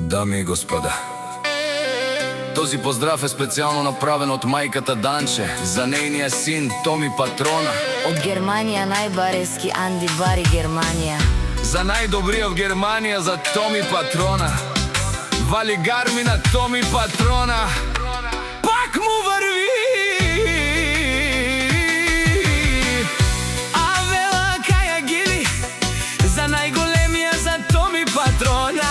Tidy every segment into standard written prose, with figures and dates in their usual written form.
Дами и господа, този поздрав е специјално направен од мајката Данче за нејниот син Томи Патрона. Од Германија најбарески Анди Бари Германија. За најдобриот Германија за Томи Патрона. Вали гарми на Томи Патрона. Пак му врви. А вела каја гиди за најголемија за Томи Патрона.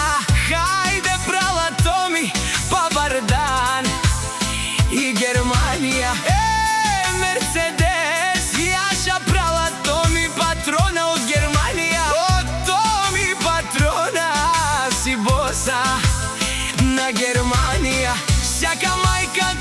Хајде брала Томи, бабар дан и Германија. Мерцедес, јаша брала Томи Патрона од Германија. Од Томи Патрона си боса на Германија. Сјака мајка